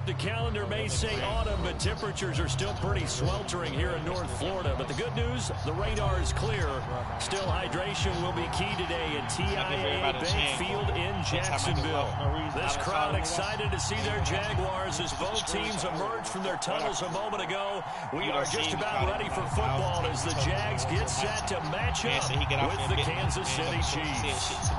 The calendar may say autumn, but temperatures are still pretty sweltering here in North Florida. But the good news, the radar is clear. Still, hydration will be key today at TIAA Bank Field in Jacksonville. This crowd excited to see their Jaguars as both teams emerge from their tunnels a moment ago. We are just about ready for football as the Jags get set to match up with the Kansas City Chiefs.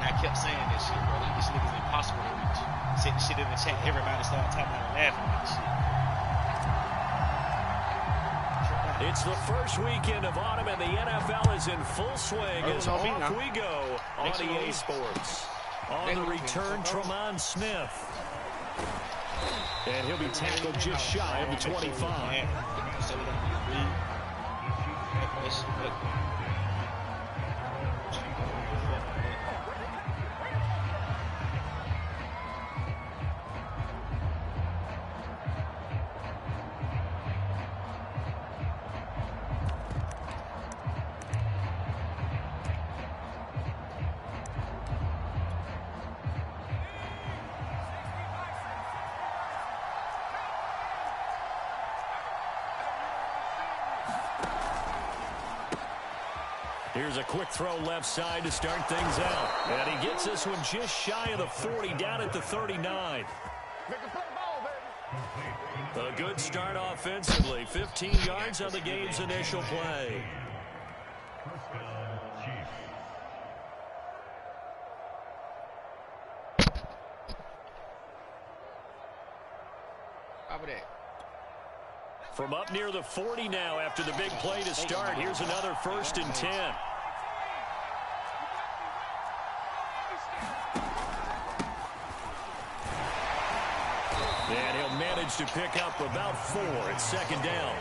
And I kept saying this shit, bro. Like, this nigga's impossible to reach. Said the shit in the chat. Everybody started talking about and laughing at this shit. It's the first weekend of autumn, and the NFL is in full swing as off we go on EA Sports. On the return, Tremont Smith. And he'll be tackled just shy of the 25. Here's a quick throw left side to start things out. And he gets this one just shy of the 40, down at the 39. A good start offensively. 15 yards on the game's initial play. From up near the 40 now after the big play to start. Here's another 1st and 10. And he'll manage to pick up about 4 at 2nd down.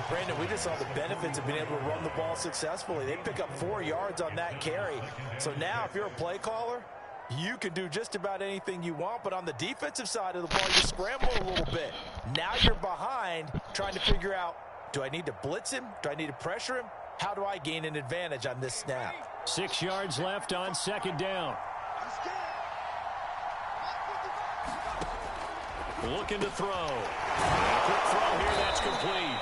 Brandon, we just saw the benefits of being able to run the ball successfully. They pick up 4 yards on that carry. So now if you're a play caller, you can do just about anything you want, but on the defensive side of the ball, you scramble a little bit. Now you're behind, trying to figure out, do I need to blitz him? Do I need to pressure him? How do I gain an advantage on this snap? 6 yards left on 2nd down. Looking to throw. A quick throw here, that's complete.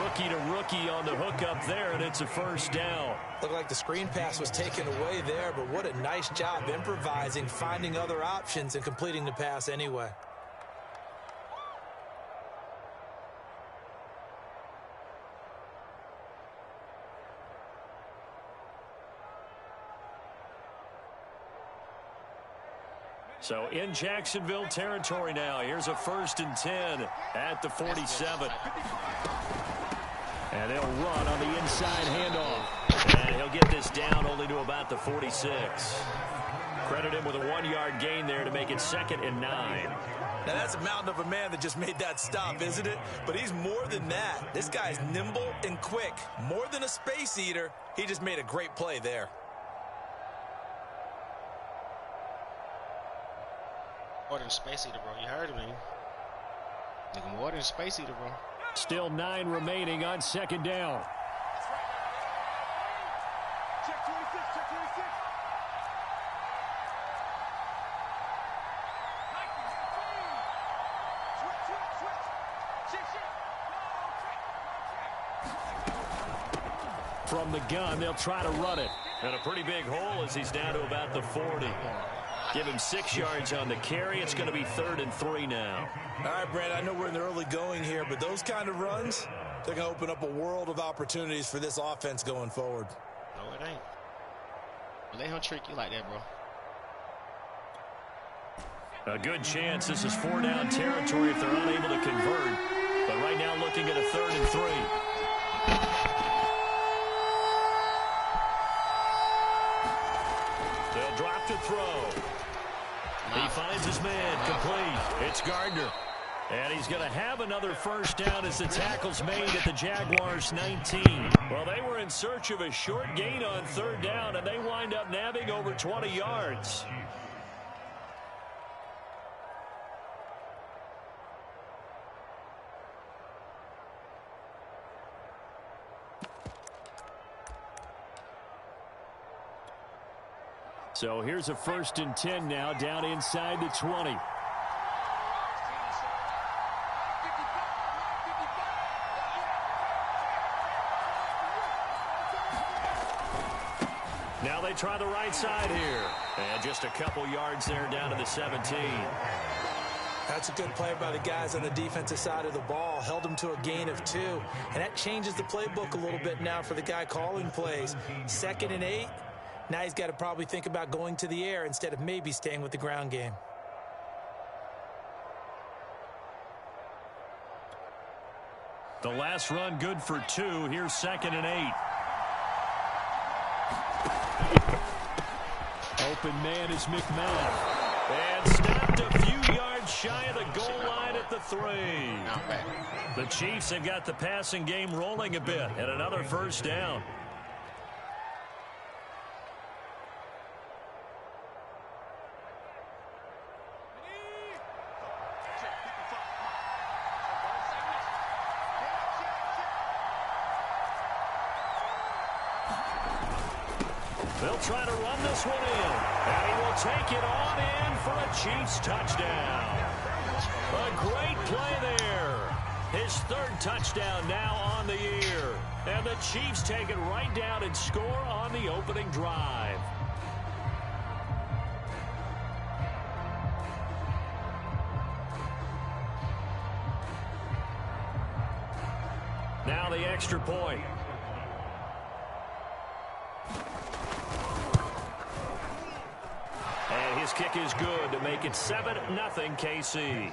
Rookie to rookie on the hookup there, and it's a 1st down. Looked like the screen pass was taken away there, but what a nice job improvising, finding other options, and completing the pass anyway. So in Jacksonville territory now. Here's a 1st and 10 at the 47. And they'll run on the inside handoff. And he'll get this down only to about the 46. Credit him with a 1-yard gain there to make it 2nd and 9. Now that's a mountain of a man that just made that stop, isn't it? But he's more than that. This guy's nimble and quick. More than a space eater. He just made a great play there. More than space eater, bro. You heard me. Nigga, more than space eater, bro. Still 9 remaining on 2nd down. Check 26, check 26. From the gun, they'll try to run it. And a pretty big hole as he's down to about the 40. Give him 6 yards on the carry. It's going to be 3rd and 3 now. All right, Brandon, I know we're in the early going here, but those kind of runs, they're going to open up a world of opportunities for this offense going forward. No, it ain't. Well, they don't trick you like that, bro. A good chance this is 4-down territory if they're unable to convert. But right now looking at a 3rd and 3. They'll drop to throw. He finds his man, complete. It's Gardner. And he's going to have another 1st down as the tackle's made at the Jaguars' 19. Well, they were in search of a short gain on 3rd down, and they wind up nabbing over 20 yards. So here's a 1st and 10 now, down inside the 20. Now they try the right side here. And just a couple yards there down to the 17. That's a good play by the guys on the defensive side of the ball. Held them to a gain of 2. And that changes the playbook a little bit now for the guy calling plays. 2nd and 8. Now he's got to probably think about going to the air instead of maybe staying with the ground game. The last run good for 2. Here's 2nd and 8. Open man is McMahon. And stopped a few yards shy of the goal line at the 3. The Chiefs have got the passing game rolling a bit, and another 1st down. They'll try to run this one in, and he will take it on in for a Chiefs touchdown. A great play there. His 3rd touchdown now on the year. And the Chiefs take it right down and score on the opening drive. Now the extra point. And his kick is good to make it 7-0 KC.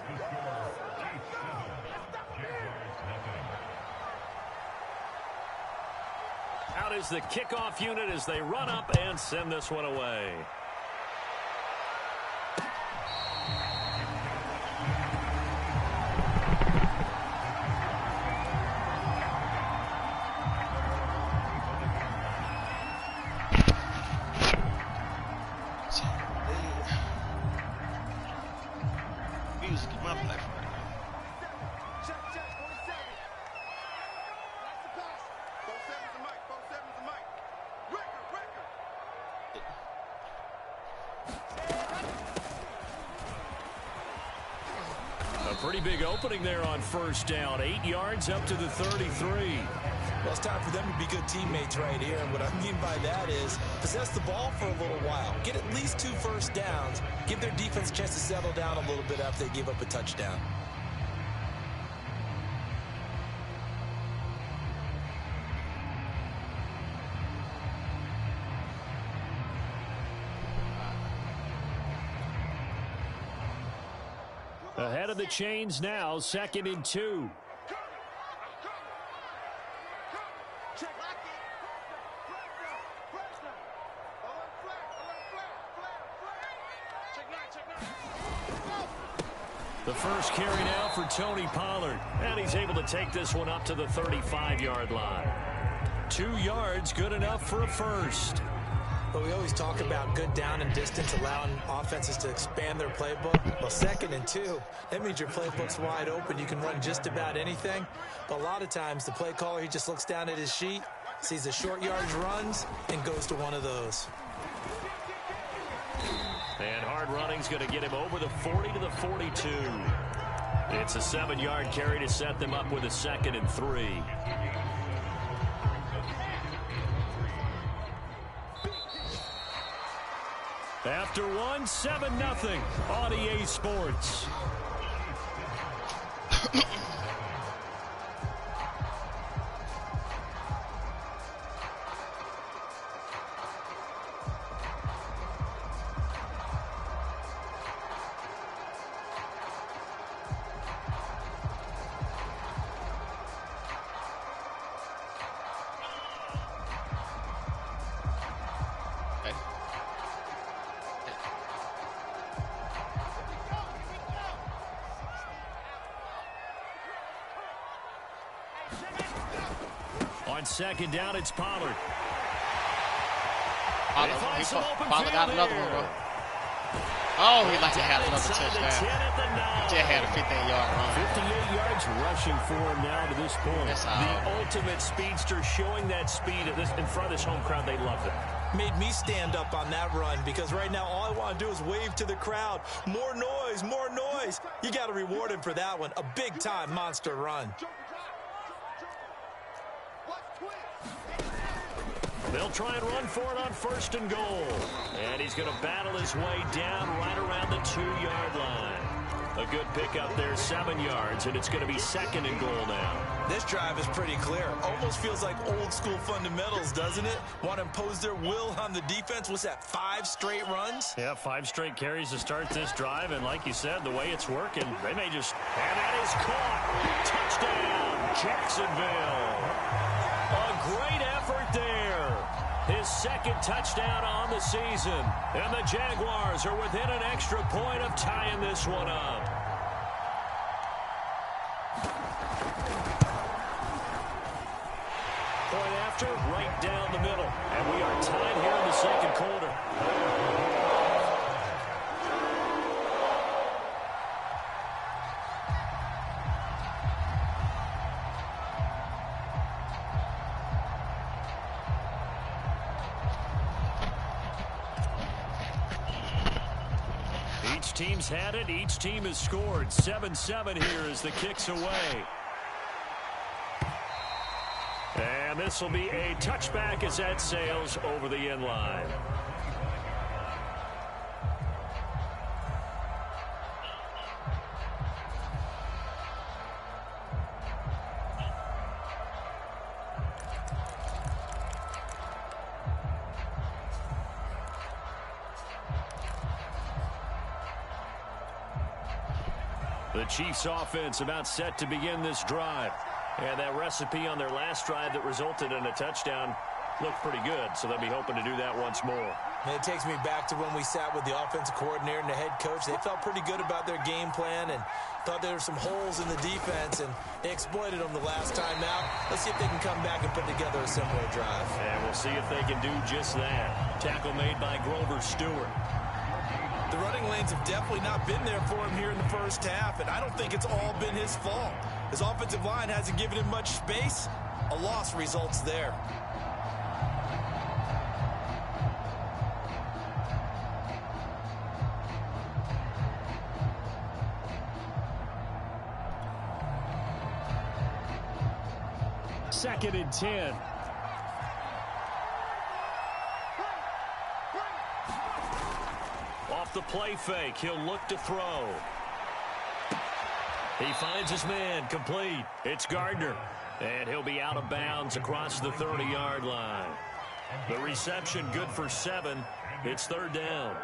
Out is the kickoff unit as they run up and send this one away. Pretty big opening there on 1st down. 8 yards up to the 33. Well, it's time for them to be good teammates right here. And what I mean by that is possess the ball for a little while. Get at least 2 1st downs. Give their defense a chance to settle down a little bit after they give up a touchdown. Ahead of the chains now, 2nd and 2. The first carry now for Tony Pollard, and he's able to take this one up to the 35-yard line. 2 yards, good enough for a 1st. But we always talk about good down and distance, allowing offenses to expand their playbook. Well, 2nd and 2, that means your playbook's wide open. You can run just about anything. But a lot of times, the play caller, he just looks down at his sheet, sees the short yardage runs, and goes to one of those. And hard running's going to get him over the 40 to the 42. It's a 7-yard carry to set them up with a 2nd and 3. After 7-0 on EA Sports. On 2nd down, it's Pollard. Pollard got another one, bro. Oh, he like to have another touchdown. He just had a 15-yard run. 58 yards rushing for him now to this point. The ultimate speedster, showing that speed in front of this home crowd. They love that. made me stand up on that run because right now all I want to do is wave to the crowd. More noise, more noise. You got to reward him for that one. A big-time monster run. They'll try and run for it on 1st and goal. And he's going to battle his way down right around the 2-yard line. A good pickup there, 7 yards, and it's going to be 2nd and goal now. This drive is pretty clear. Almost feels like old-school fundamentals, doesn't it? Want to impose their will on the defense. What's that, 5 straight runs? Yeah, 5 straight carries to start this drive, and like you said, the way it's working, they may just... And that is caught. Touchdown, Jacksonville. A great effort there. His 2nd touchdown on the season. And the Jaguars are within an extra point of tying this one up. Point after, right down the middle. And we are tied here in the 2nd quarter. Each team's had it. Each team has scored. 7-7 here as the kick's away. And this will be a touchback as that sails over the end line. The Chiefs offense about set to begin this drive. And that recipe on their last drive that resulted in a touchdown looked pretty good, so they'll be hoping to do that once more. And it takes me back to when we sat with the offensive coordinator and the head coach. They felt pretty good about their game plan and thought there were some holes in the defense, and they exploited them the last time out. Let's see if they can come back and put together a similar drive. And we'll see if they can do just that. Tackle made by Grover Stewart. The running lanes have definitely not been there for him here in the first half, and I don't think it's all been his fault. His offensive line hasn't given him much space. A loss results there. Second and 10. Off the play fake, he'll look to throw. He finds his man, complete. It's Gardner, and he'll be out of bounds across the 30-yard line. The reception good for 7. It's 3rd down.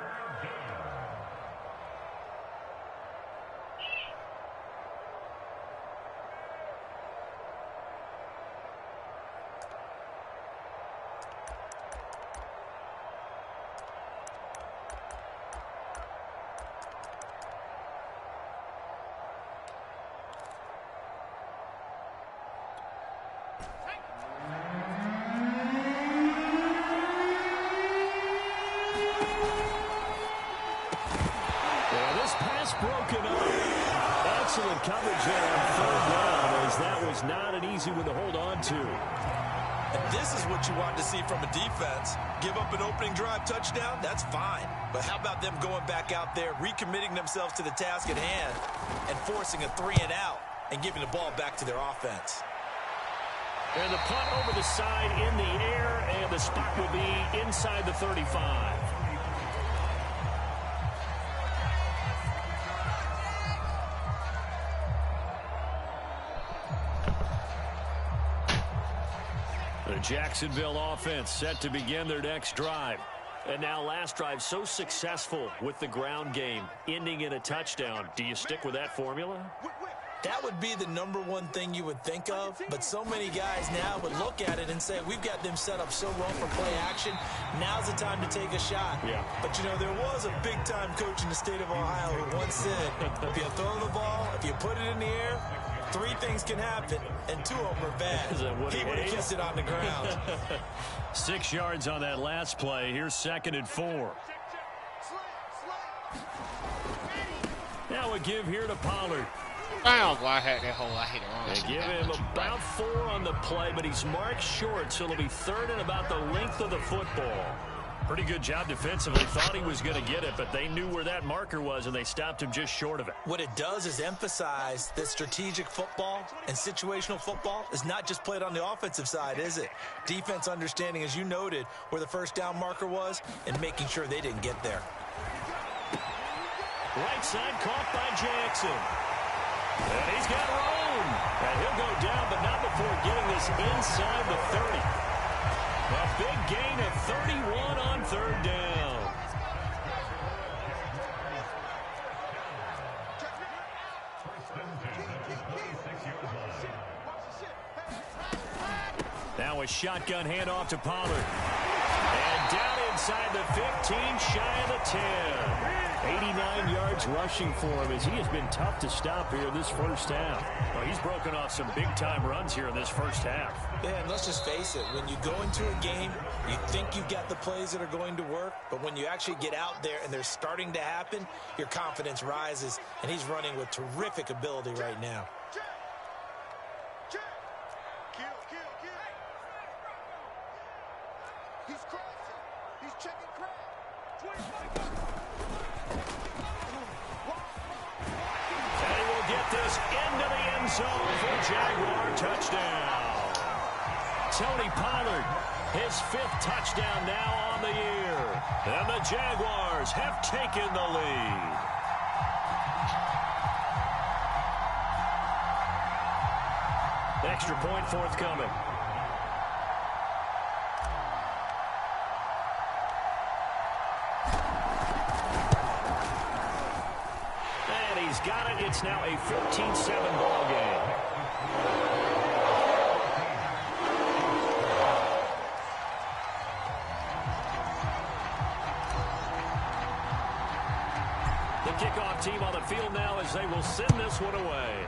Broken up. Excellent coverage there on 3rd down, as that was not an easy one to hold on to. And this is what you want to see from a defense. Give up an opening drive touchdown, that's fine. But how about them going back out there, recommitting themselves to the task at hand, and forcing a 3-and-out, and giving the ball back to their offense. And the punt over the side in the air, and the spot will be inside the 35. The Jacksonville offense set to begin their next drive. And now last drive so successful with the ground game, ending in a touchdown. Do you stick with that formula? That would be the #1 thing you would think of, but so many guys now would look at it and say, we've got them set up so well for play action, now's the time to take a shot. Yeah. But, you know, there was a big-time coach in the state of Ohio who once said, if you throw the ball, if you put it in the air, 3 things can happen, and 2 of them are bad. He would have kept it on the ground. 6 yards on that last play. Here's 2nd and 4. Now a give here to Pollard. Wow, boy, I had that hole. I hit it wrong. They give him about 4 on the play, but he's marked short, so it'll be 3rd and about the length of the football. Pretty good job defensively. Thought he was going to get it, but they knew where that marker was, and they stopped him just short of it. What it does is emphasize that strategic football and situational football is not just played on the offensive side, is it? Defense understanding, as you noted, where the first down marker was and making sure they didn't get there. Right side caught by Jackson. And he's got room. And he'll go down, but not before getting this inside the 30. A big gain of 31 on third down. Now a shotgun handoff to Pollard. And down inside the 15, shy of the 10. 89 yards rushing for him as he has been tough to stop here this first half. Well, he's broken off some big-time runs here in this first half. Yeah, and let's just face it, when you go into a game, you think you've got the plays that are going to work, but when you actually get out there and they're starting to happen, your confidence rises, and he's running with terrific ability right now. He's crossing. He's checking crowd. And he will get this into the end zone for a Jaguar touchdown. Tony Pollard, his 5th touchdown now on the year. And the Jaguars have taken the lead. Extra point forthcoming. And he's got it. It's now a 14-7 ball game. The kickoff team on the field now as they will send this one away.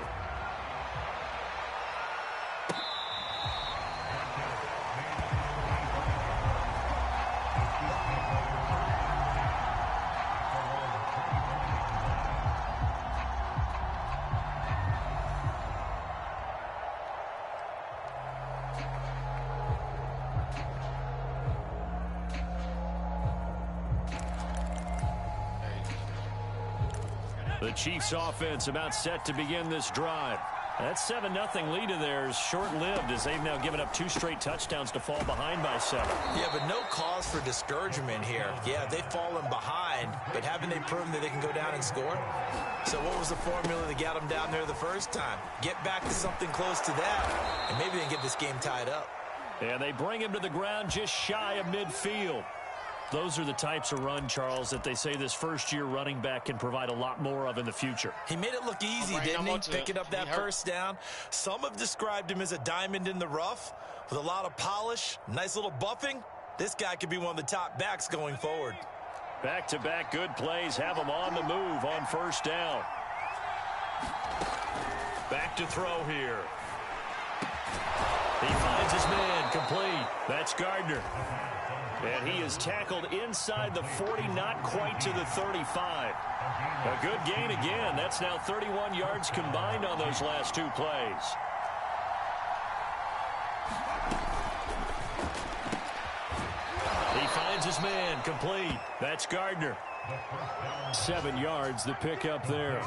The Chiefs offense about set to begin this drive. That 7-0 lead of theirs short-lived as they've now given up 2 straight touchdowns to fall behind by 7. Yeah, but no cause for discouragement here. Yeah, they've fallen behind, but haven't they proven that they can go down and score? So what was the formula that got them down there the first time? Get back to something close to that, and maybe they can get this game tied up. And they bring him to the ground just shy of midfield. Those are the types of run, Charles, that they say this first-year running back can provide a lot more of in the future. He made it look easy, didn't he? Picking up that first down. Some have described him as a diamond in the rough with a lot of polish, nice little buffing. This guy could be one of the top backs going forward. Back-to-back good plays have him on the move on first down. Back to throw here. He finds his man complete. That's Gardner. And he is tackled inside the 40, not quite to the 35. A good gain again. That's now 31 yards combined on those last 2 plays. He finds his man complete. That's Gardner. 7 yards the pickup there.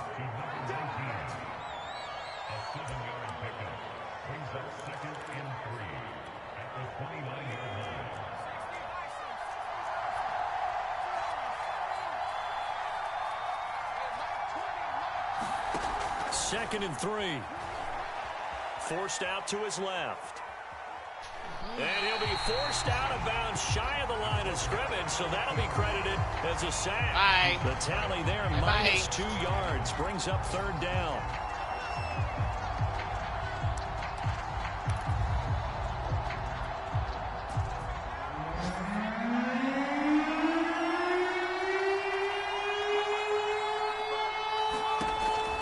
Second and 3. Forced out to his left. And he'll be forced out of bounds shy of the line of scrimmage, so that'll be credited as a sack. Bye. The tally there, minus 2 yards, brings up third down.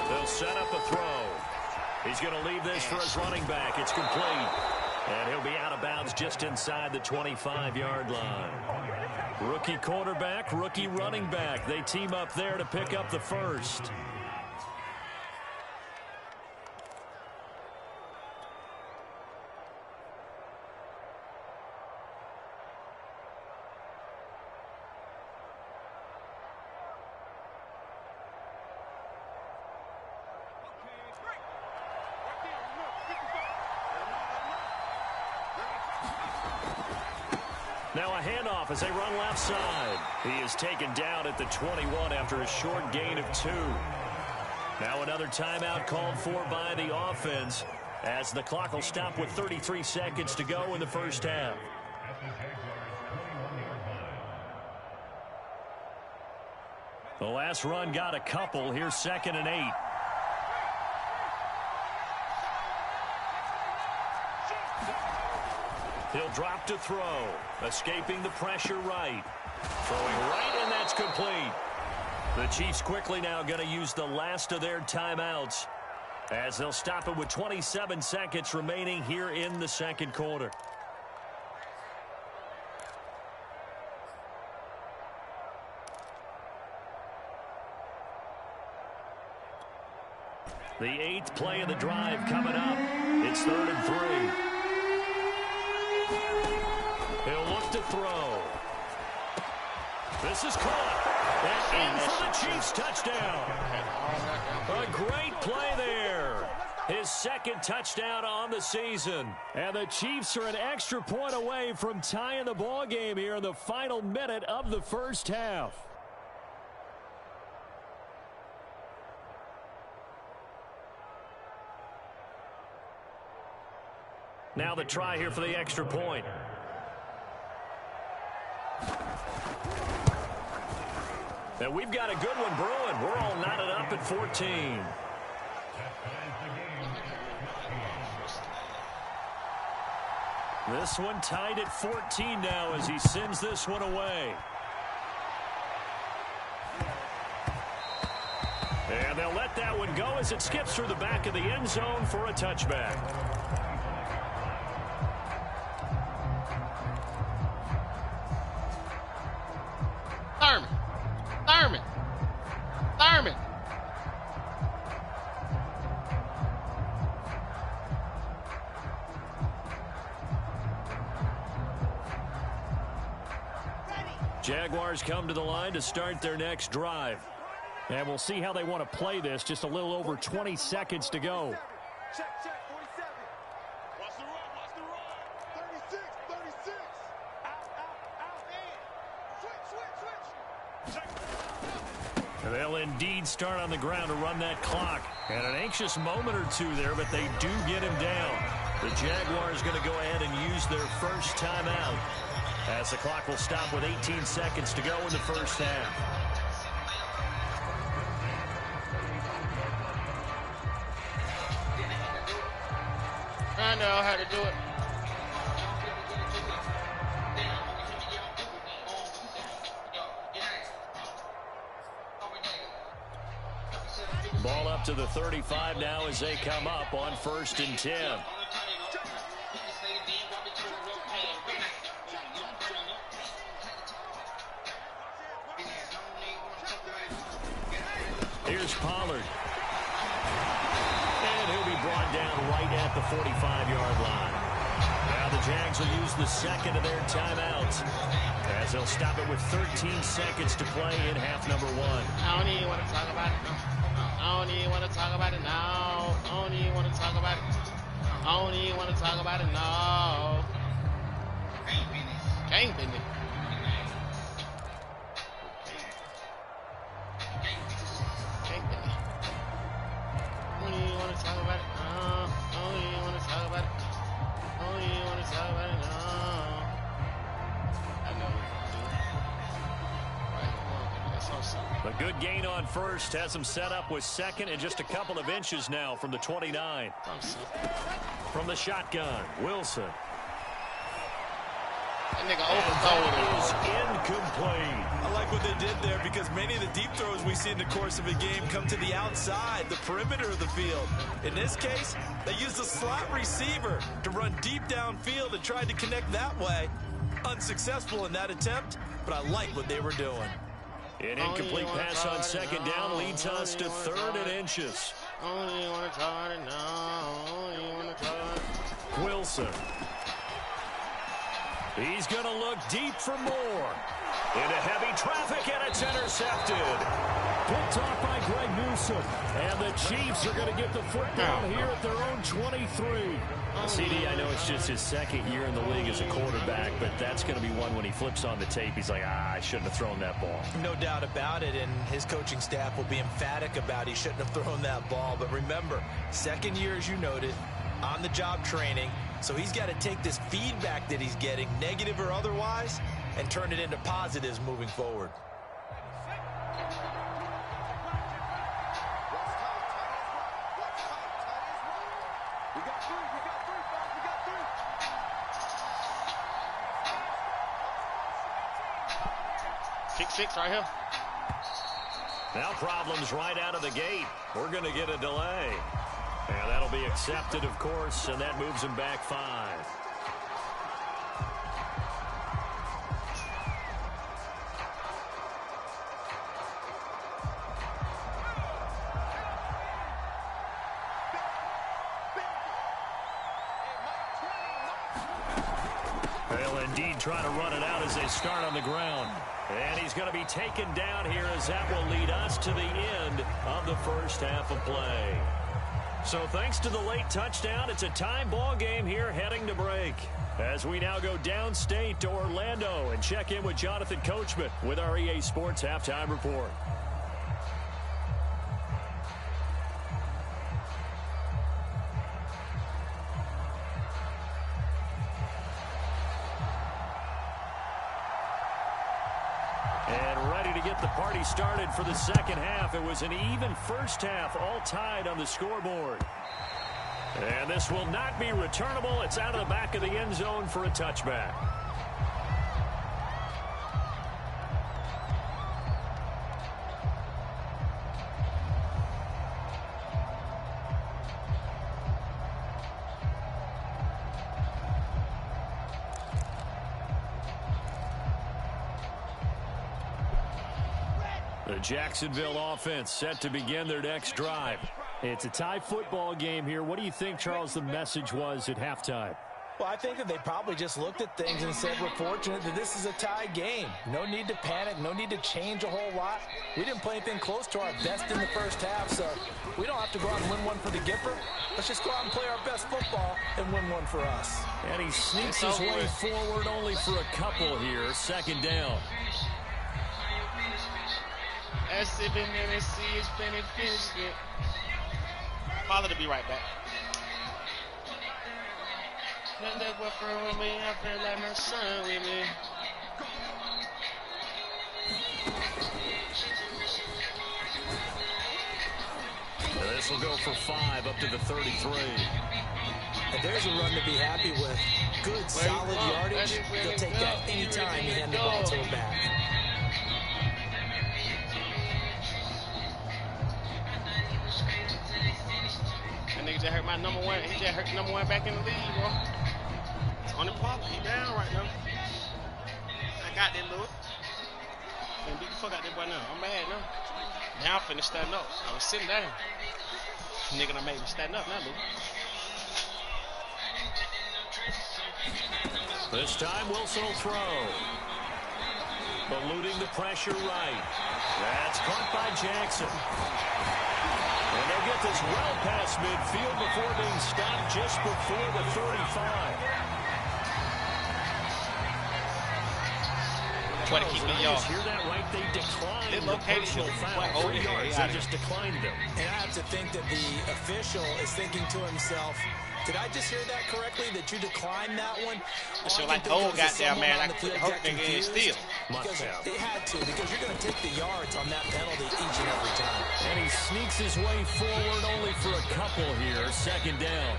They'll set up a throw. He's going to leave this for his running back. It's complete. And he'll be out of bounds just inside the 25-yard line. Rookie quarterback, rookie running back. They team up there to pick up the first. now a handoff as they run left side. He is taken down at the 21 after a short gain of 2. Now another timeout called for by the offense as the clock will stop with 33 seconds to go in the first half. The last run got a couple. Here's 2nd and 8. He'll drop to throw. Escaping the pressure right. Throwing right, and that's complete. The Chiefs quickly now going to use the last of their timeouts as they'll stop it with 27 seconds remaining here in the second quarter. The 8th play of the drive coming up. It's 3rd and 3. He'll look to throw. This is caught. And in for the Chiefs touchdown. A great play there. His 2nd touchdown on the season. And the Chiefs are an extra point away from tying the ball game here in the final minute of the first half. Now the try here for the extra point. And we've got a good one brewing. We're all knotted up at 14. This one tied at 14 now as he sends this one away. And they'll let that one go as it skips through the back of the end zone for a touchback. Thurman. Jaguars come to the line to start their next drive. And we'll see how they want to play this. Just a little over 20 seconds to go. Check, 47. Watch the run. 36. Out, in. Switch. And they'll indeed start on the ground to run that clock. And an anxious moment or two there, but they do get him down. The Jaguars going to go ahead and use their first timeout as the clock will stop with 18 seconds to go in the first half. I know how to do it. Ball up to the 35 now as they come up on 1st and 10. Here's Pollard. And he'll be brought down right at the 45-yard line. Now the Jags will use the 2nd of their timeouts as they'll stop it with 13 seconds to play in half number 1. I don't even want to talk about it. I don't even want to talk about it now. I don't even want to talk about it. I don't even want to talk about it now. Can't finish. A good gain on 1st has him set up with 2nd and just a couple of inches now from the 29. From the shotgun, Wilson. That nigga overthrown is incomplete. I like what they did there because many of the deep throws we see in the course of a game come to the outside, the perimeter of the field. In this case, they used a slot receiver to run deep downfield and tried to connect that way. Unsuccessful in that attempt, but I like what they were doing. An incomplete pass on 2nd down leads us to 3rd and inches. Wilson. He's going to look deep for more. Into heavy traffic, and it's intercepted. Picked off by Greg Newsome. elusive. And the Chiefs are going to get the football here at their own 23. CD, I know it's just his second year in the league as a quarterback, but that's going to be one when he flips on the tape. He's like, I shouldn't have thrown that ball. No doubt about it, and his coaching staff will be emphatic about he shouldn't have thrown that ball. But remember, second year, as you noted, on-the-job training. So he's got to take this feedback that he's getting, negative or otherwise, and turn it into positives moving forward. Kick 6 right here. Now problems right out of the gate. We're going to get a delay. And that'll be accepted, of course, and that moves him back 5. They'll indeed try to run it out as they start on the ground. And he's going to be taken down here as that will lead us to the end of the first half of play. So thanks to the late touchdown, it's a tie ball game here heading to break. As we now go downstate to Orlando and check in with Jonathan Coachman with our EA Sports Halftime Report. And ready to get the party started for the second half. It was an even first half, all tied on the scoreboard. And this will not be returnable. It's out of the back of the end zone for a touchback. The Jacksonville offense set to begin their next drive. It's a tie football game here. What do you think, Charles, the message was at halftime? Well, I think that they probably just looked at things and said, we're fortunate that this is a tie game. No need to panic. No need to change a whole lot. We didn't play anything close to our best in the first half, so we don't have to go out and win one for the Gipper. Let's just go out and play our best football and win one for us. And he sneaks his way forward only for a couple here. Second down. Father to be right back. And that boyfriend with me, I feel like my son with me. This will go for 5 up to the 33. And there's a run to be happy with. Good, solid yardage. They'll take that anytime you hand the ball to a back. Nigga just hurt my number one. He just hurt number one back in the league, bro. On the pop, he down right now. I got that, Lord. Man, beat the fuck out that boy now. I'm mad now. Now I'm finna stand up. I was sitting down. Nigga done made me stand up now, Lord. This time Wilson will throw. Eluding the pressure right. That's caught by Jackson. And they'll get this well past midfield before being stopped just before the 35. Try to keep me off. Hear that right? They declined the personal foul. 3 yards. They just declined them. And I have to think that the official is thinking to himself, did I just hear that correctly, that you declined that one? So like the old goddamn man, I could hurt nigga in steal. Because they had to, because you're going to take the yards on that penalty each and every time. And he sneaks his way forward only for a couple here. Second down.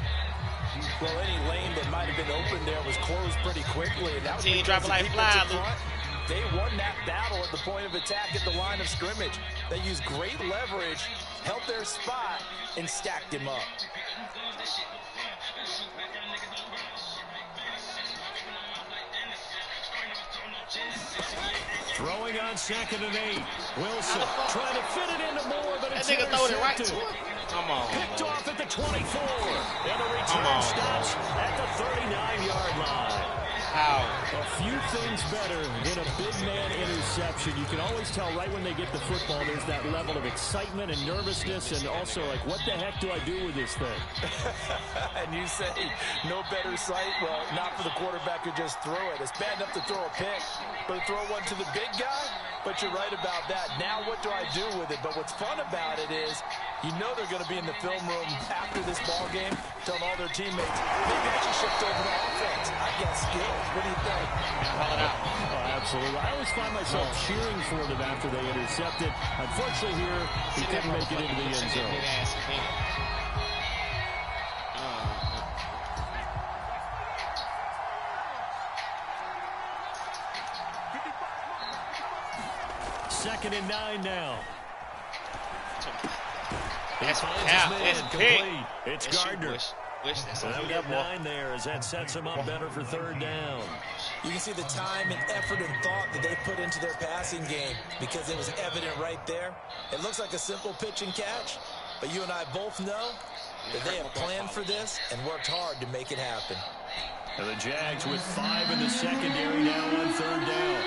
Well, any lane that might have been open there was closed pretty quickly. And that was team dropping like fly, Luke. They won that battle at the point of attack at the line of scrimmage. They used great leverage, held their spot, and stacked him up. Throwing on 2nd and 8. Wilson trying to fit it into Moore, but it's that nigga throwed it right intercepted. to him. Come on. Picked off at the 24. And the return stops at the 39-yard line. How? A few things better than a big man interception. You can always tell right when they get the football, there's that level of excitement and nervousness, and also like, what the heck do I do with this thing? And you say, no better sight? Well, not for the quarterback who just threw it. It's bad enough to throw a pick, but to throw one to the big guy? But you're right about that. Now what do I do with it? But what's fun about it is, you know they're going to be in the film room after this ball game, telling all their teammates, maybe I should shift over to offense. I got skills. What do you think? Call it out. Oh, absolutely. I always find myself cheering for them after they intercepted. Unfortunately here, he couldn't make it into the end zone. Second and 9 now. That's complete. It's that's Gardner. That's we got 9 there as that sets him up better for third down. You can see the time and effort and thought that they put into their passing game because it was evident right there. It looks like a simple pitch and catch, but you and I both know that they have planned for this and worked hard to make it happen. And the Jags with 5 in the secondary now on third down.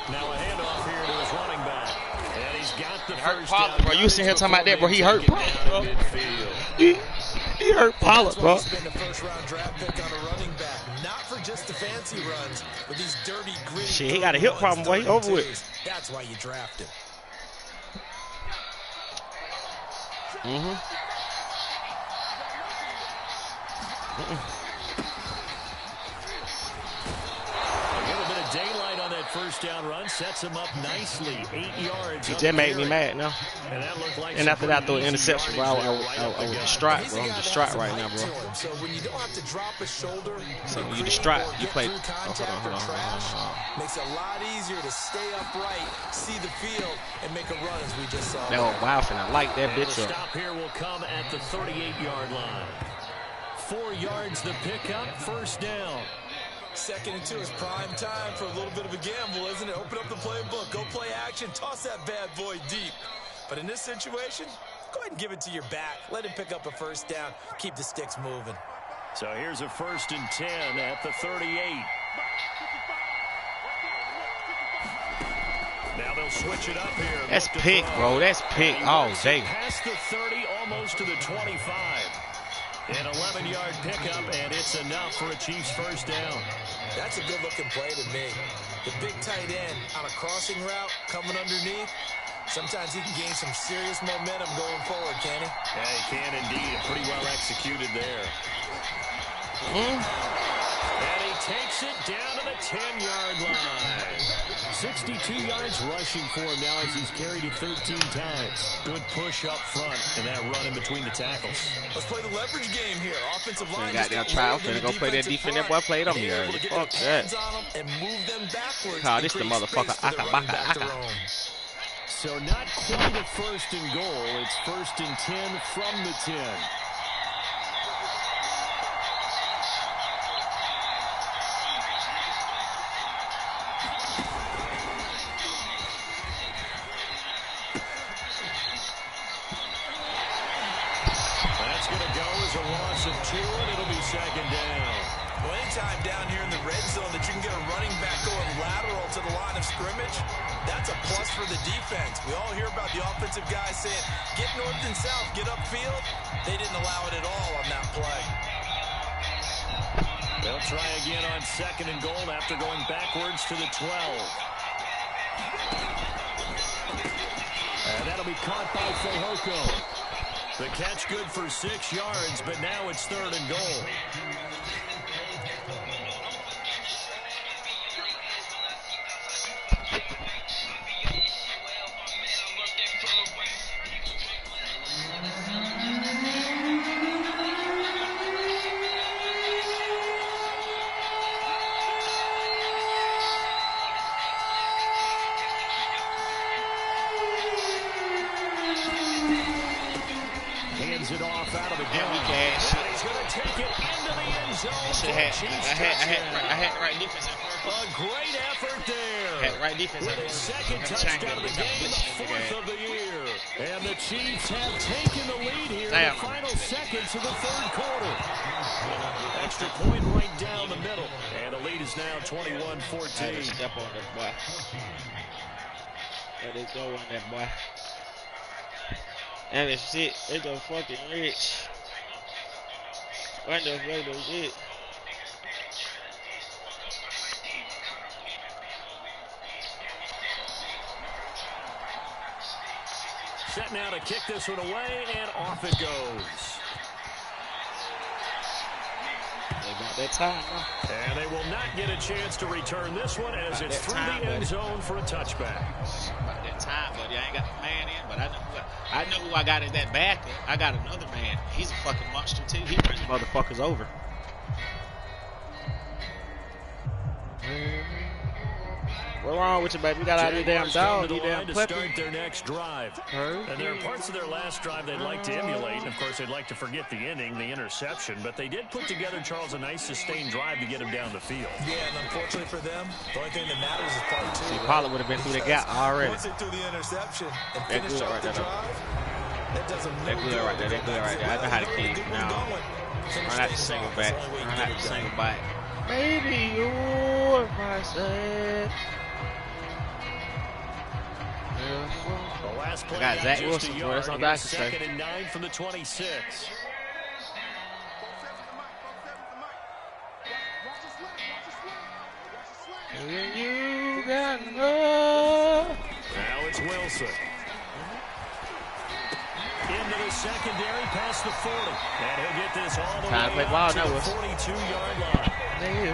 Now a handoff here to his running back. And he's got the first down. Bro, you sitting here talking about that, bro. He hurt Pollard, bro. He hurt Pollard, bro. That's why he spent a first-round draft pick on a running back. Not for just the fancy runs, but these dirty, gritty. Shit, he got a hip problem, boy. He over with. That's why you draft him. Daylight on that first down run sets him up nicely. 8 yards. That made me mad now. And that looked like after that, I threw an interception, bro. I was distraught, bro. I'm distraught right now, bro. So when you don't have to drop a shoulder, so when you distraught, you play. Hold on. Makes it a lot easier to stay upright, see the field, and make a run as we just saw. That old wild and I like that bitch up. Stop here will come at the 38-yard line. 4 yards the pickup, first down. 2nd and 2 is prime time for a little bit of a gamble, isn't it? Open up the playbook, go play action, toss that bad boy deep. But in this situation, go ahead and give it to your back. Let him pick up a first down, keep the sticks moving. So here's a 1st and 10 at the 38. Now they'll switch it up here. That's pick, bro. That's pick all day. Past the 30, almost to the 25. An 11-yard pickup, and it's enough for a Chiefs first down. That's a good-looking play to me. The big tight end on a crossing route coming underneath. Sometimes he can gain some serious momentum going forward, can he? Yeah, he can indeed. Pretty well executed there. And he takes it down to the 10-yard line. 62 yards rushing for him now as he's carried it 13 times. Good push up front and that run in between the tackles. Let's play the leverage game here. Offensive line. Got that trial. Finna go play that defense. That boy played on me early. Fuck that. And move them backwards. Oh, this the motherfucker. Aka. So not quite a 1st and goal. It's 1st and 10 from the 10. Second down. Well, anytime down here in the red zone that you can get a running back going lateral to the line of scrimmage, that's a plus for the defense. We all hear about the offensive guys saying, get north and south, get upfield. They didn't allow it at all on that play. They'll try again on 2nd and goal after going backwards to the 12. And that'll be caught by Fehoko. The catch good for 6 yards, but now it's 3rd and goal. It off out of the game. He's going to take it into the end zone. I had the right defense at first. A great effort there. Had the right defense. With his second touchdown of the game, the fourth of the year. And the Chiefs have taken the lead here in the final seconds of the third quarter. Extra point right down the middle. And the lead is now 21-14. Step on that boy. Let it go on that boy. And the shit, it's a fucking rich. What the fuck is it? Set now to kick this one away, and off it goes. They got that time, huh? And they will not get a chance to return this one as it's through the end zone for a touchback. About that time, buddy. I ain't got the man in, but I know who I got as that backer. I got another man. He's a fucking monster, too. He brings motherfuckers over. What's wrong with you, baby? We got out of your damn dog. You damn to start their next drive. And there are parts of their last drive they'd like to emulate. And, of course, they'd like to forget the inning, the interception. But they did put together, Charles, a nice sustained drive to get him down the field. Yeah, and unfortunately for them, the only thing that matters is part two. See, Pollard would have been through the gap already. Once it through the interception and They're finished good off right the there, drive, that doesn't They're good right there. They're good right there. I know how to keep it now. Run out the single back. Run out the single back. Baby, you're my son. The last play I got Zach Wilson, bro. That's all I can say. 2nd and 9 from the 26. You got love. Now it's Wilson. Into the secondary, past the 40. And he'll get this all the way up to the 42-yard line. His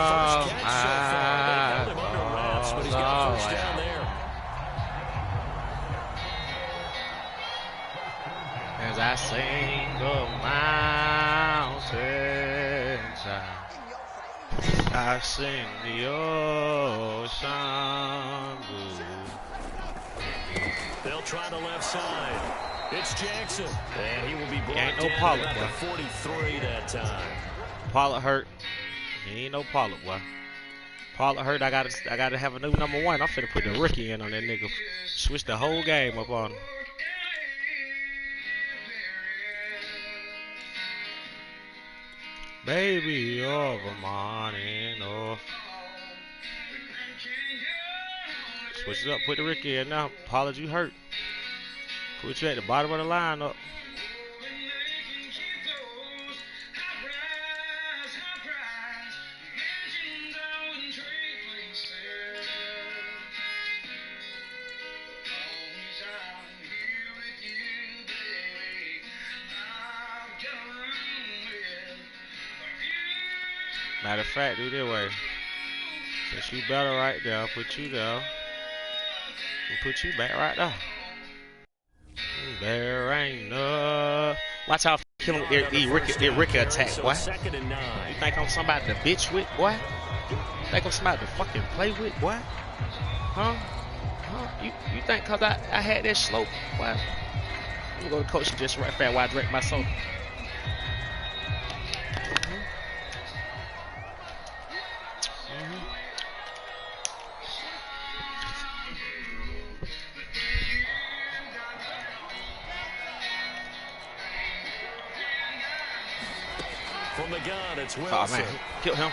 first catch so far. They held him under wraps, but he's got a first down there. As I sing the mountainside, I sing the ocean blue. They'll try the left side. It's Jackson, and he will be brought ain't no down Pollard, at boy. the 43 that time. Pollard hurt. He ain't no Pollard, boy. Pollard hurt. I gotta have a new number one. I'm finna put the rookie in on that nigga. Switch the whole game up on him. Baby, over morning off. Switch it up. Put the Ricky in now. Pollard, you hurt. Put you at the bottom of the lineup. Matter of fact, do this way. Since you better right there, put you there. And put you back right there. There ain't no. Watch how kill him with their Ricky attack, boy. You think I'm somebody to bitch with, boy? You think I'm somebody to fucking play with, boy? Huh? You think cause I had that slope, boy? Let me go to coach just right fast while I drink my soda. From the gun, it's Wilson. Oh man, kill him.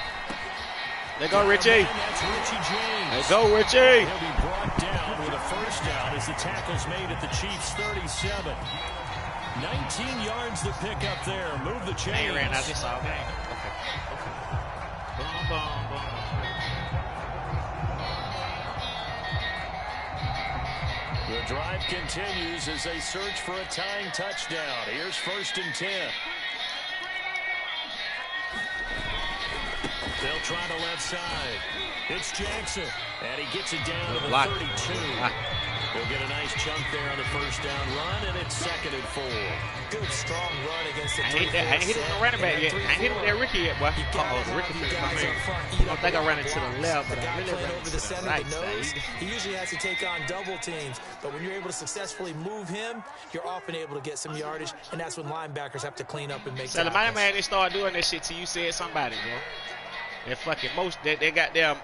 There go Richie. That's Richie James. There go Richie. He'll be brought down with a first down as the tackle's made at the Chiefs' 37. 19 yards to pick up there. Move the chains. He ran out this all game. Okay. Boom, boom, boom. The drive continues as they search for a tying touchdown. Here's 1st and 10. They'll try the left side. It's Jackson, and he gets it down to the 32. He'll get a nice chunk there on the first down run, and it's 2nd and 4. Good, strong run against the I ain't hit him with no running back yet. I ain't hit him with that Ricky yet, boy. Uh-oh, Ricky finna come in. I think I ran it to the left, but I really ran it to the right side. He usually has to take on double teams, but when you're able to successfully move him, you're often able to get some yardage, and that's when linebackers have to clean up and make So the man didn't start doing that shit till you said somebody, bro. That fucking most that they got them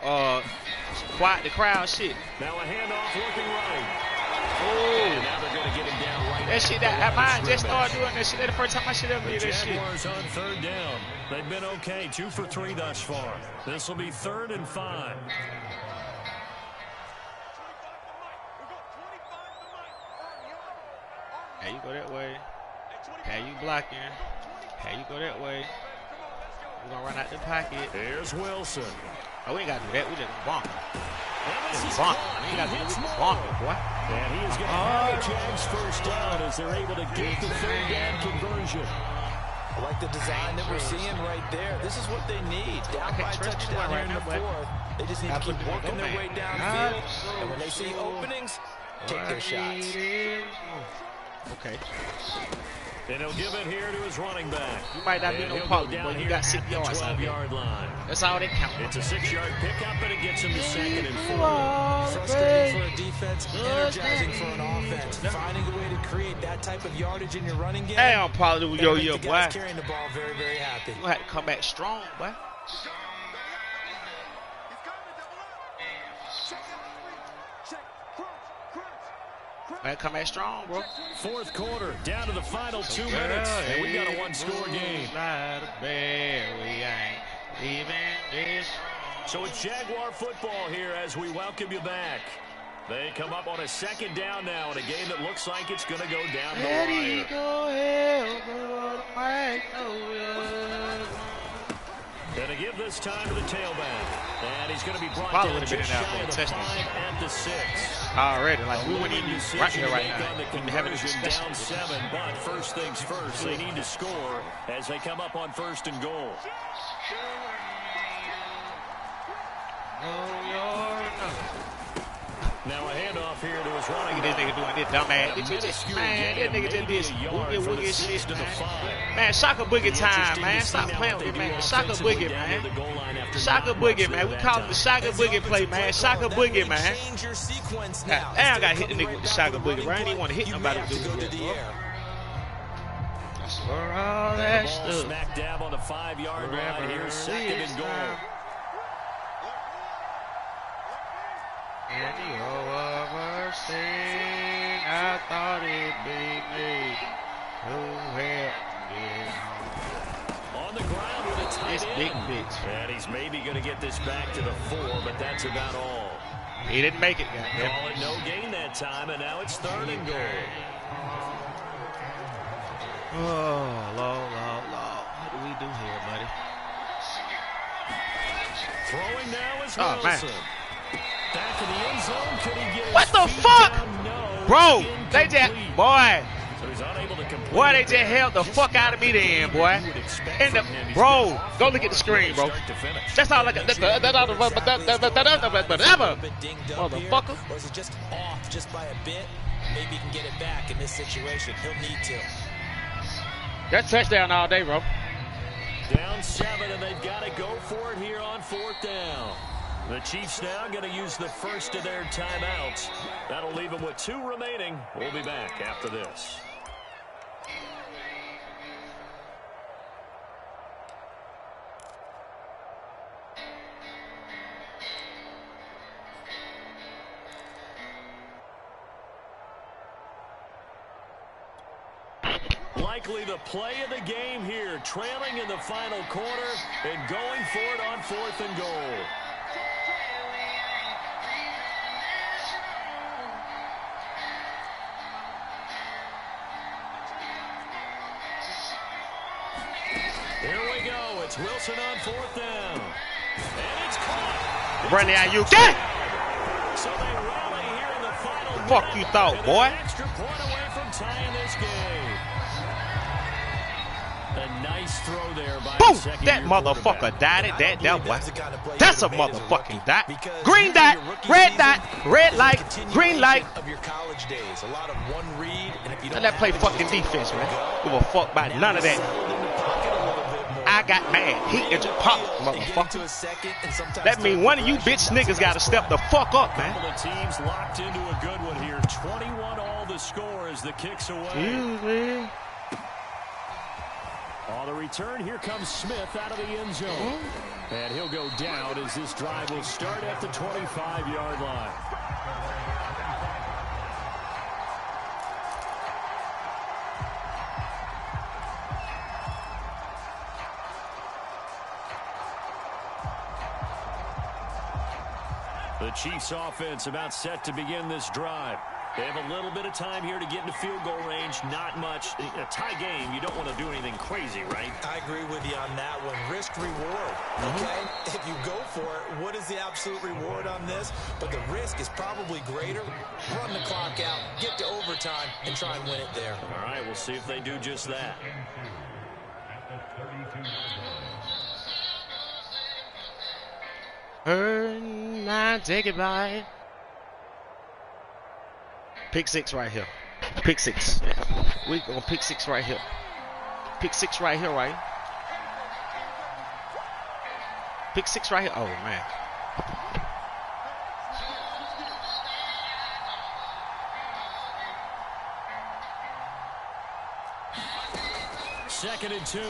quiet the crowd shit. Now a handoff looking right. Oh, And now they're going to get him down right. that shit that I just started doing that shit. That's the first time I should ever The do that shit. Jaguars on third down. They've been okay, 2 for 3 thus far. This will be 3rd and 5. Hey, you go that way. Hey, you blocking. Hey, you go that way. We're gonna run out the pocket. Here's Wilson. Oh, we ain't gotta do that. We just bonk. And this is Bonk. caught. We ain't gotta do He that. hits We Moore. bonk it, boy. And he is going to have the Jags first down as they're able to get the 3rd down conversion. I like the design that we're seeing right there. This is what they need. Down by a touchdown here in the 4th. They just need to keep working their way downfield. And when they see openings, take their shots. Okay. And he'll give it here to his running back. You might not be no problem, but you got 6 yards out there. 12-yard line. That's all they count. It's a 6-yard pickup, and it gets him to 2nd and 4. Frustrating for a defense, energizing for an offense. Finding a way to create that type of yardage in your running game. Hey, I'm probably with That'll yo, make the boy. guys carrying the ball very, very happy. You have to come back strong, boy. Man, come back strong, bro. 4th quarter, down to the final 2 minutes, and we got a 1-score game. So it's Jaguar football here as we welcome you back. They come up on a 2nd down now in a game that looks like it's going to go down the wire. Gonna give this time to the tailback, and he's going to be brought down just shy of the 5 at the 6. Already, like we wouldn't even right here right now. On the conversion down 7, but first things first, they need to score as they come up on 1st and goal. Now a handoff here to his running back. This nigga doing this dumbass. Man, that nigga just this boogie shit. Man, soccer boogie time, man. Stop playing with it, man. Soccer boogie, man. Soccer boogie, man. We call it the soccer boogie play, man. Soccer boogie, man. Damn, I got to hit the nigga with the soccer boogie, bro. I ain't even want to hit nobody with it, bro. That's for all that stuff. Smack dab on the 5-yard line. Here's 2nd and goal. And the worst thing I thought it'd be me who helped me. On the ground with a tight end. Big bitch. And he's maybe going to get this back to the 4, but that's about all. He didn't make it, goddamn. Call it no gain that time, and now it's 3rd and goal. Oh, Lord. What do we do here, buddy? Throwing now is Oh, Wilson. man. Back in the end zone, could he get What his the feet fuck? down? No, Bro, they just, incomplete. boy, So he's unable to complete boy, they it. just held the fuck out of me then, boy. You would expect And the, from him. He's bro, been go look at the screen, bro. start to finish. That's all I got. Motherfucker. Or is it just off just by a bit? Maybe he can get it back in this situation. He'll need to. That touchdown all day, bro. Down 7, and they've got to go for it here on 4th down. The Chiefs now going to use the first of their timeouts. That'll leave them with 2 remaining. We'll be back after this. Likely the play of the game here, trailing in the final quarter and going for it on 4th and goal. Here we go. It's Wilson on 4th down. And it's caught. Run the IU. Get! So they rally here in the final Fuck minute, you thought, and boy. an extra point away from tying this game. A nice throw there by Boom! the second That year motherfucker quarterback. died it. That boy. the kind of play That's a you could have made as motherfucking rookie, dot. because Green in dot, your rookie red season, dot, red light, continuation green light. of your college days. A lot of one read, and if you Let don't that play have it, fucking you just defense, let man. it go. Give a fuck about Now none of that. settled in the pocket a little bit more. I got mad. He is a pop, motherfucker. That mean one of you bitch niggas got to step the fuck up, man. Couple of teams locked into a good one here. 21 all the score as the kicks away. Excuse me. On the return, here comes Smith out of the end zone. And he'll go down as this drive will start at the 25-yard line. The Chiefs offense about set to begin this drive. They have a little bit of time here to get into field goal range. Not much. A tie game, you don't want to do anything crazy, right? I agree with you on that one. Risk reward, okay? If you go for it, what is the absolute reward on this? But the risk is probably greater. Run the clock out, get to overtime, and try and win it there. All right, we'll see if they do just that. Take it by. Pick six right here. Pick six. We gonna pick six right here. Pick six right here, right? Pick six right here. Oh man. Second and 2. Oh,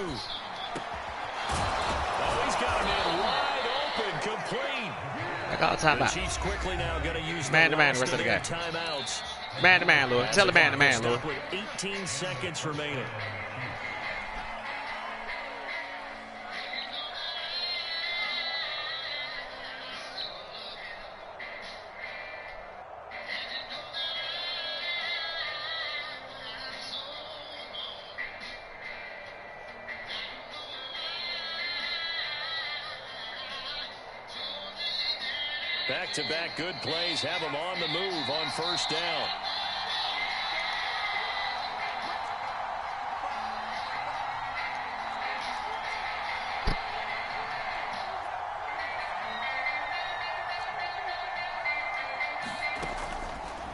he's got him in wide open, complete. I got a timeout. The Chiefs quickly now going to use man to man the rest of the game. Timeouts. Man to man, Lord. Tell the man to man, Lord. With 18 seconds remaining. Back-to-back good plays have them on the move on first down.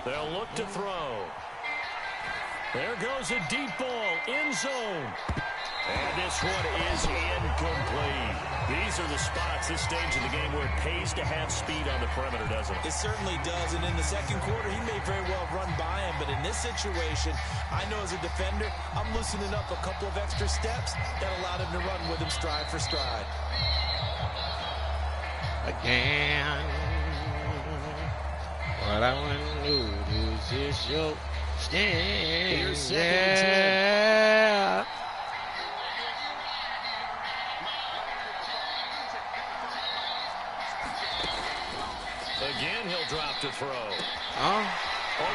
They'll look to throw. There goes a deep ball, end zone. And this one is incomplete. These are the spots, this stage of the game, where it pays to have speed on the perimeter, doesn't it? It certainly does, and in the second quarter, he may very well run by him, but in this situation, I know as a defender, I'm loosening up a couple of extra steps that allowed him to run with him stride for stride. Again, what I want to do is just your stand. Yeah. Again, he'll drop to throw. Over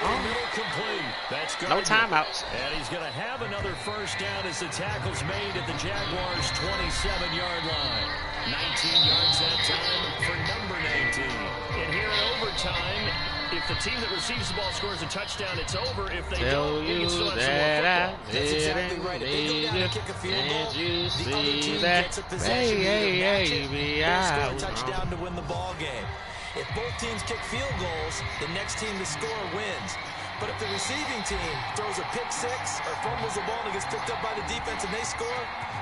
the middle, complete. That's good. No timeouts. And he's going to have another first down as the tackle's made at the Jaguars' 27-yard line. 19 yards that time for number 19. And here in overtime, if the team that receives the ball scores a touchdown, it's over. If they don't, you can still have some more football. That's exactly right. If they go down and kick a field goal, the other team gets a possession to match it or score a touchdown to win the ball game. If both teams kick field goals, the next team to score wins. But if the receiving team throws a pick six or fumbles the ball and gets picked up by the defense and they score,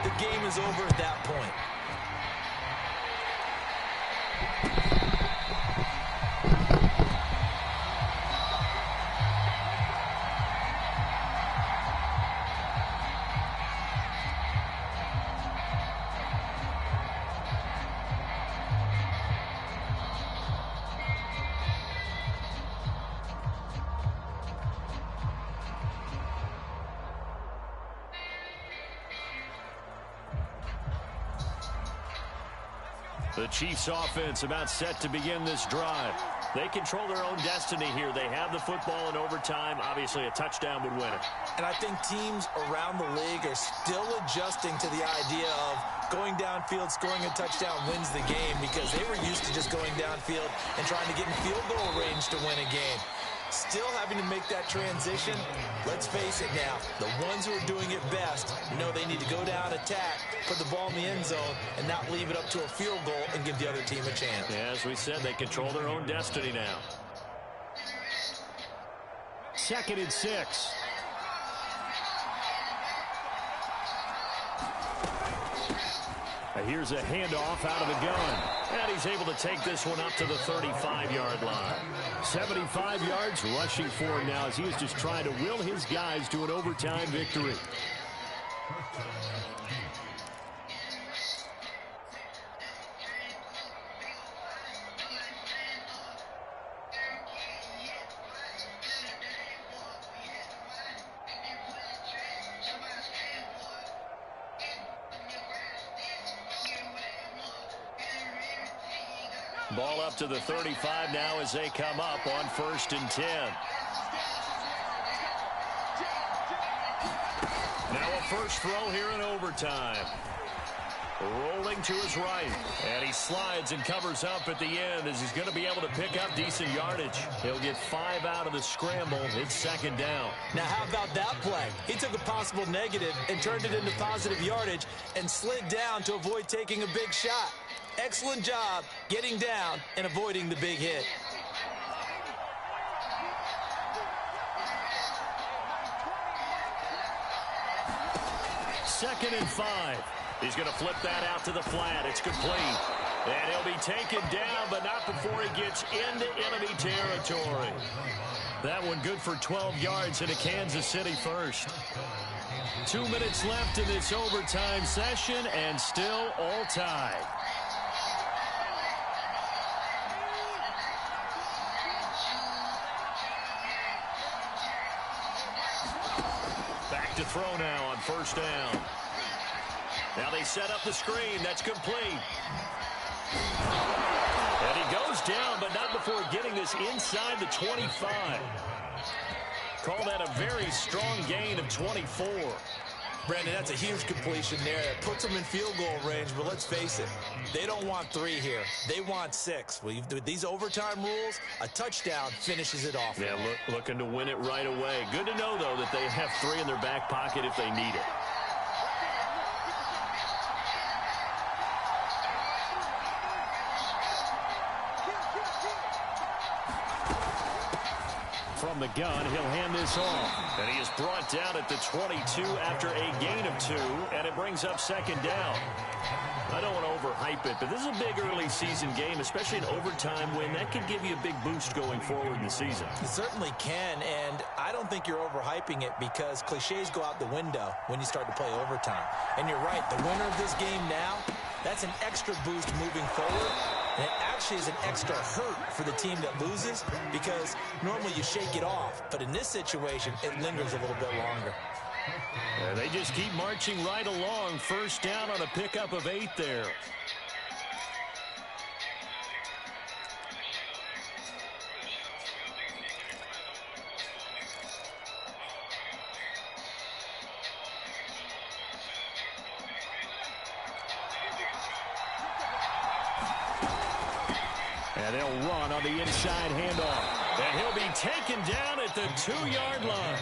the game is over at that point. The Chiefs offense about set to begin this drive. They control their own destiny here. They have the football in overtime. Obviously, a touchdown would win it. And I think teams around the league are still adjusting to the idea of going downfield, scoring a touchdown wins the game, because they were used to just going downfield and trying to get in field goal range to win a game. Still having to make that transition. Let's face it now, the ones who are doing it best know they need to go down, attack, put the ball in the end zone, and not leave it up to a field goal and give the other team a chance. Yeah, as we said, they control their own destiny now. 2nd and 6. Here's a handoff out of the gun. And he's able to take this one up to the 35-yard line. 75 yards rushing for him now as he is just trying to will his guys to an overtime victory. Ball up to the 35 now as they come up on 1st and 10. Now a first throw here in overtime. Rolling to his right. And he slides and covers up at the end as he's going to be able to pick up decent yardage. He'll get 5 out of the scramble. It's 2nd down. Now, how about that play? He took a possible negative and turned it into positive yardage and slid down to avoid taking a big shot. Excellent job getting down and avoiding the big hit. Second and 5. He's going to flip that out to the flat. It's complete. And he'll be taken down, but not before he gets into enemy territory. That one good for 12 yards into Kansas City first. 2 minutes left in this overtime session, and still all tied. Back to throw now on 1st down. Now they set up the screen. That's complete. And he goes down, but not before getting this inside the 25. Call that a very strong gain of 24. Brandon, that's a huge completion there. It puts them in field goal range, but let's face it, they don't want 3 here. They want 6. With these overtime rules, a touchdown finishes it off. Yeah, looking to win it right away. Good to know, though, that they have 3 in their back pocket if they need it. From the gun, he'll hand this off. And he is brought down at the 22 after a gain of 2, and it brings up 2nd down. I don't want to overhype it, but this is a big early season game, especially an overtime win. That could give you a big boost going forward in the season. It certainly can, and I don't think you're overhyping it because cliches go out the window when you start to play overtime. And you're right, the winner of this game now, that's an extra boost moving forward. And it actually is an extra hurt for the team that loses because normally you shake it off. But in this situation, it lingers a little bit longer. And they just keep marching right along. 1st down on a pickup of 8 there. And they'll run on the inside handoff. And he'll be taken down at the 2-yard line.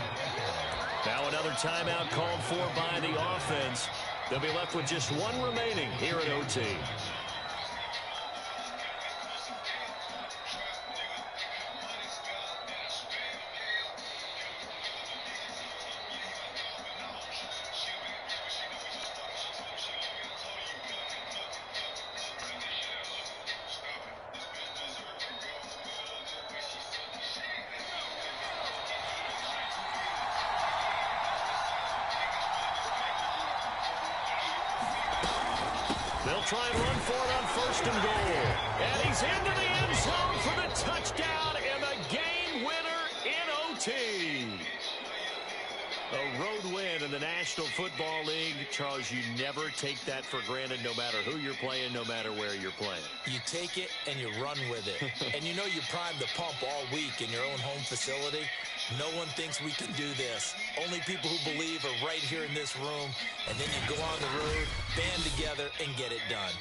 Now another timeout called for by the offense. They'll be left with just 1 remaining here at OT. They'll try and run for it on 1st and goal. And he's into the end zone for the touchdown and the game winner in OT. A road win in the National Football League. Charles, you never take that for granted no matter who you're playing, no matter where you're playing. You take it and you run with it. And you know you primed the pump all week in your own home facility. No one thinks we can do this. Only people who believe are right here in this room. And then you go on the road, band together, and get it done.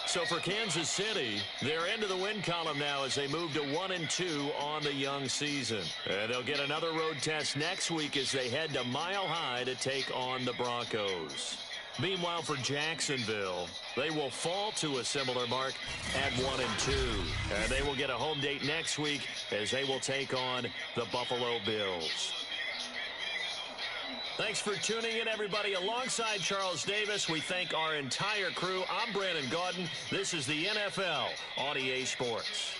So for Kansas City, they're into the win column now as they move to 1-2 on the young season. And they'll get another road test next week as they head to Mile High to take on the Broncos. Meanwhile, for Jacksonville, they will fall to a similar mark at 1-2. And they will get a home date next week as they will take on the Buffalo Bills. Thanks for tuning in, everybody. Alongside Charles Davis, we thank our entire crew. I'm Brandon Gaudin. This is the NFL on EA Sports.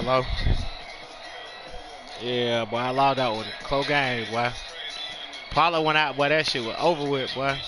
Hello. Yeah, boy, I lost that one. Close game, boy. Probably went out, boy. That shit was over with, boy.